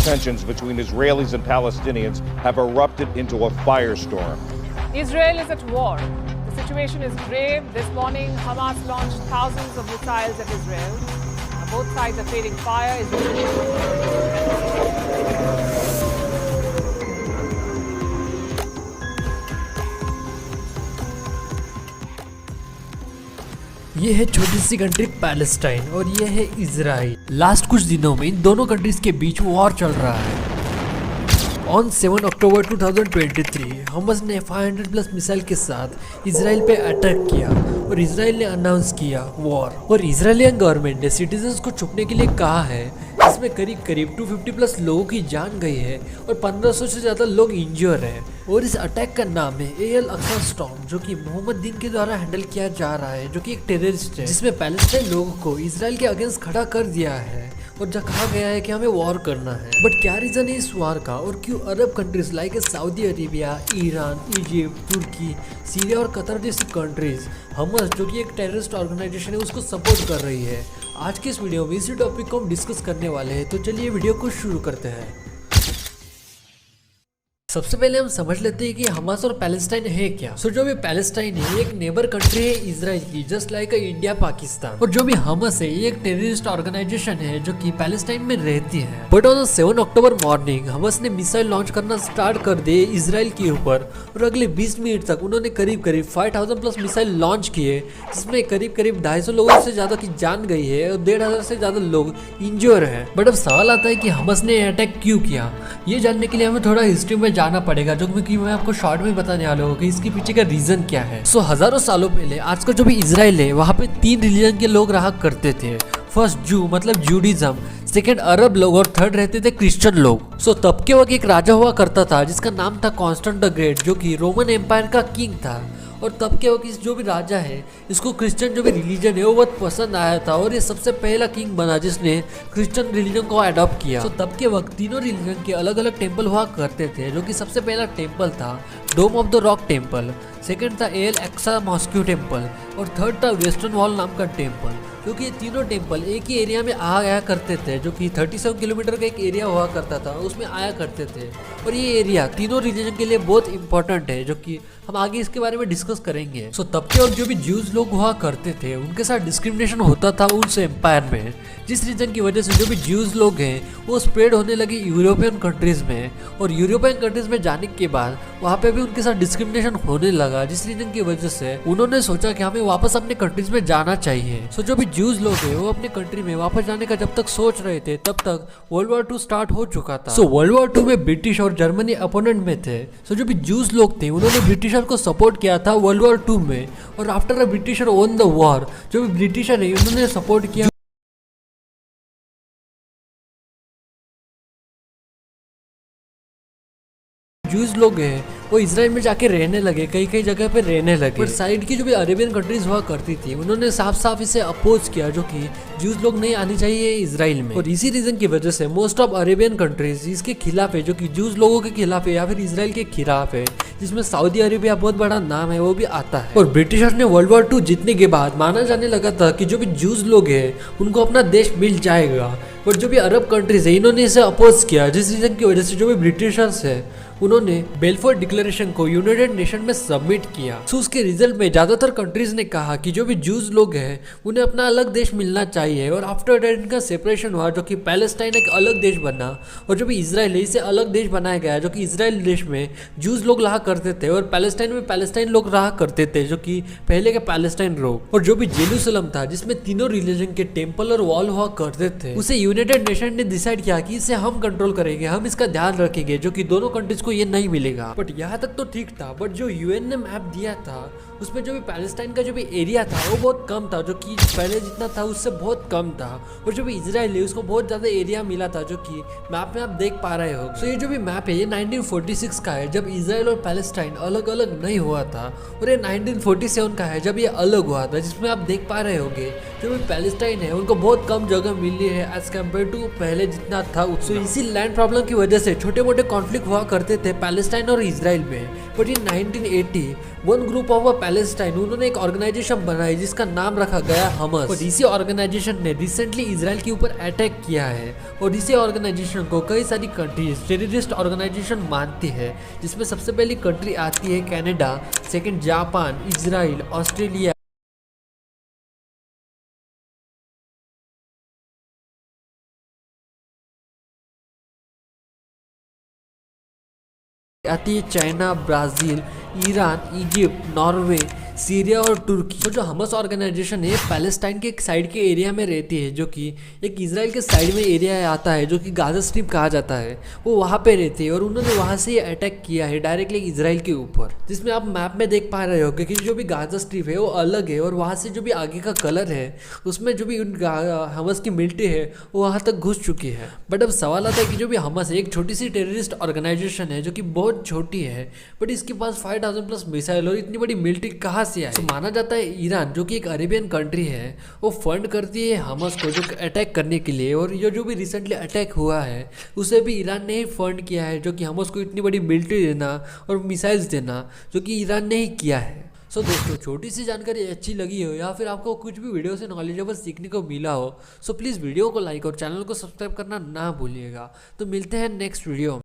Tensions between Israelis and Palestinians have erupted into a firestorm. Israel is at war. The situation is grave. This morning, Hamas launched thousands of missiles at Israel. Both sides are trading fire. ये है छोटी सी country Palestine और ये है Israel. Last कुछ दिनों में इन दोनों कंट्रीज के बीच वॉर चल रहा है। ऑन 7 अक्टूबर 2023 हमास ने 500 प्लस मिसाइल के साथ इजराइल पे अटैक किया और इजराइल ने अनाउंस किया वॉर। और इजरायलियन गवर्नमेंट ने सिटीजन्स को छुपने के लिए कहा है, इसमें करीब 250 प्लस लोगों की जान गई है और 1500 से ज़्यादा लोग इंज्योर हैं। और इस अटैक का नाम है एल अक्सा स्टॉर्म, जो कि मोहम्मद दिन के द्वारा हैंडल किया जा रहा है, जो कि एक टेररिस्ट है जिसमें पैलेस्टाइन लोगों को इजराइल के अगेंस्ट खड़ा कर दिया है और जब कहा गया है कि हमें वॉर करना है। बट क्या रीजन है इस वॉर का और क्यों अरब countries like Saudi Arabia, Iran, Egypt, Turkey, Syria और कतर जैसी कंट्रीज हमास, जो कि एक टेररिस्ट ऑर्गेनाइजेशन है, उसको सपोर्ट कर रही है। आज के इस वीडियो में इसी टॉपिक को हम डिस्कस करने वाले हैं, तो चलिए वीडियो को शुरू करते हैं। सबसे पहले हम समझ लेते हैं कि हमास और पैलेस्टाइन है क्या। सो जो भी पैलेस्टाइन है ये एक नेबर कंट्री है इजराइल की, जस्ट लाइक इंडिया पाकिस्तान। और जो भी हमास है ये एक टेररिस्ट ऑर्गेनाइजेशन है जो कि पैलेस्टाइन में रहती है। But on 7 October morning Hamas ने मिसाइल लॉन्च करना स्टार्ट कर दिए इजराइल के ऊपर और अगले 20 मिनट तक उन्होंने करीब 5000 प्लस मिसाइल लॉन्च किए, जिसमें करीब 250 लोगों से ज्यादा की जान गई है और 1500 से ज्यादा लोग इंज्योर है। बट अब सवाल आता है कि हमास ने अटैक क्यों किया। ये जानने के लिए हमें थोड़ा हिस्ट्री में जाना पड़ेगा, जो कि मैं आपको शॉर्ट में बताने वाला हूँ कि इसके पीछे का रीजन क्या है। सो हजारों सालों पहले आज का जो भी इजराइल है वहाँ पे 3 रिलीजन के लोग रहा करते थे। फर्स्ट जू मतलब जूडिज्म, सेकेंड अरब लोग और थर्ड रहते थे क्रिश्चियन लोग। सो तब के वक्त एक राजा हुआ करता था जिसका नाम था कॉन्स्टेंट द ग्रेट, जो कि रोमन एम्पायर का किंग था। और तब के वक्त जो भी राजा है इसको क्रिश्चियन जो भी रिलीजन है वो बहुत पसंद आया था और ये सबसे पहला किंग बना जिसने क्रिश्चियन रिलीजन को अडॉप्ट किया। तो तब के वक्त तीनों रिलीजन के अलग अलग टेम्पल हुआ करते थे, जो कि सबसे पहला टेम्पल था dome of the rock temple, second था एल एक्सा मॉस्क्यू टेम्पल और थर्ड था वेस्टर्न वॉल नाम का टेम्पल। क्योंकि ये तीनों टेम्पल एक ही एरिया में आया करते थे, जो कि 37 किलोमीटर का एक एरिया हुआ करता था, उसमें आया करते थे। और ये एरिया तीनों रिलीजन के लिए बहुत इंपॉर्टेंट है, जो कि हम आगे इसके बारे में डिस्कस करेंगे। सो तब के और जो भी ज्यूज लोग हुआ करते थे उनके साथ डिस्क्रिमिनेशन होता था उस एम्पायर में, जिस रीजन की वजह से जो भी ज्यूज लोग हैं वो स्प्रेड होने लगे यूरोपियन कंट्रीज में। और यूरोपियन कंट्रीज में जाने के बाद वहाँ पे भी उनके साथ डिस्क्रिमिनेशन होने लगा, जिस रीजन की वजह से उन्होंने सोचा कि हमें वापस अपने कंट्रीज में जाना चाहिए। सो जो भी ज्यूज लोग हैं वो अपने कंट्री में वापस जाने का जब तक सोच रहे थे तब तक वर्ल्ड वॉर 2 स्टार्ट हो चुका था। सो वर्ल्ड वॉर 2 में ब्रिटिश और जर्मनी अपोनेंट में थे। सो जो भी ज्यूज लोग थे उन्होंने ब्रिटिशर को सपोर्ट किया था वर्ल्ड वॉर 2 में। और after a britisher own the war, जो भी ब्रिटिशर है उन्होंने सपोर्ट किया ज्यूज लोग हैं वो इजराइल में जाके रहने लगे, कई जगह पे रहने लगे। पर साइड की जो भी अरेबियन कंट्रीज हुआ करती थी उन्होंने साफ साफ इसे अपोज किया, जो कि ज्यूज लोग नहीं आनी चाहिए इजराइल में। और इसी रीजन की वजह से मोस्ट ऑफ अरेबियन कंट्रीज इसके खिलाफ है, जो कि ज्यूज लोगों के खिलाफ है या फिर इजराइल के खिलाफ है, जिसमें सऊदी अरेबिया बहुत बड़ा नाम है वो भी आता है। और ब्रिटिशर्स ने वर्ल्ड वॉर 2 जीतने के बाद माना जाने लगा था कि जो भी ज्यूज लोग हैं उनको अपना देश मिल जाएगा। बट जो भी अरब कंट्रीज है इन्होंने इसे अपोज किया, जिस रीजन की वजह से जो भी ब्रिटिशर्स है उन्होंने बेलफोर डिक्लेरेशन को यूनाइटेड नेशन में सबमिट किया। सो उसके रिजल्ट में ज्यादातर कंट्रीज ने कहा कि जो भी ज्यूज लोग हैं उन्हें अपना अलग देश मिलना चाहिए। और आफ्टर दैट इनका सेपरेशन हुआ, जो कि पैलेस्टाइन एक अलग देश बना और जो भी इजराइल है इसे अलग देश बनाया गया, जो कि इजराइल देश में ज्यूज लोग रहा करते थे और पैलेस्टाइन में पैलेस्टाइन लोग रहा करते थे, जो कि पहले के पैलेस्टाइन लोग। और जो भी जेरूसलम था जिसमें तीनों रिलीजन के टेम्पल और वॉल हुआ करते थे, उसे यूनाइटेड नेशन ने डिसाइड किया कि इसे हम कंट्रोल करेंगे, हम इसका ध्यान रखेंगे, जो कि दोनों कंट्रीज ये नहीं मिलेगा। बट यहाँ तक तो ठीक था। बट जो यूएन ने मैप दिया था उसमें जो भी पैलेस्टाइन का जो भी एरिया था वो बहुत कम था, जो कि पहले जितना था उससे बहुत कम था। और जो भी इजराइल है उसको बहुत ज्यादा एरिया मिला था, जो कि मैप में आप देख पा रहे हो। सो ये जो भी मैप है ये 1946 का है, जब इजराइल और पैलेस्टाइन अलग अलग नहीं हुआ था। और ये 1947 का है जब ये अलग हुआ था, जिसमें आप देख पा रहे होगे जो भी पैलेस्टाइन है उनको बहुत कम जगह मिली है एज कम्पेयर टू पहले जितना था। सो इसी लैंड प्रॉब्लम की वजह से छोटे मोटे कॉन्फ्लिक्ट हुआ करते थे पैलेस्टाइन और इजराइल में। But in 1980 one group of Palestine उन्होंने एक ऑर्गेनाइजेशन बनाई जिसका नाम रखा गया हमस। और इसी ऑर्गेनाइजेशन ने रिसेंटली इजराइल के ऊपर अटैक किया है और इसी ऑर्गेनाइजेशन को कई सारी कंट्रीज टेररिस्ट ऑर्गेनाइजेशन मानती है, जिसमें सबसे पहली कंट्री आती है Canada, second Japan, Israel, Australia, आती है China, Brazil, Iran, Egypt, Norway, Syria और तुर्की। तो जो हमस ऑर्गेनाइजेशन है पैलेस्टाइन के एक साइड के एरिया में रहती है, जो कि एक इजराइल के साइड में एरिया आता है जो कि गाजा स्ट्रिप कहा जाता है, वो वहाँ पे रहती है। और उन्होंने वहाँ से ये अटैक किया है डायरेक्टली इजराइल के ऊपर, जिसमें आप मैप में देख पा रहे हो कि जो भी गाजा स्ट्रिप है वो अलग है और वहाँ से जो भी आगे का कलर है उसमें जो भी हमस की मिलिट्री है वो वहाँ तक घुस चुकी है। बट अब सवाल आता है कि जो भी हमस एक छोटी सी टेररिस्ट ऑर्गेनाइजेशन है जो कि बहुत छोटी है, बट इसके पास 5000+ मिसाइल और इतनी बड़ी मिलिट्री कहाँ से आई। तो माना जाता है ईरान जो कि एक अरेबियन कंट्री है वो फंड करती है हमस को जो अटैक करने के लिए। और ये जो भी रिसेंटली अटैक हुआ है उसे भी ईरान ने ही फंड किया है, जो कि हमस को इतनी बड़ी मिलिट्री देना और मिसाइल्स देना जो कि ईरान ने ही किया है। सो दोस्तों, छोटी सी जानकारी अच्छी लगी हो या फिर आपको कुछ भी वीडियो से नॉलेजेबल सीखने को मिला हो, सो प्लीज़ वीडियो को लाइक और चैनल को सब्सक्राइब करना ना भूलिएगा। तो मिलते हैं नेक्स्ट वीडियो।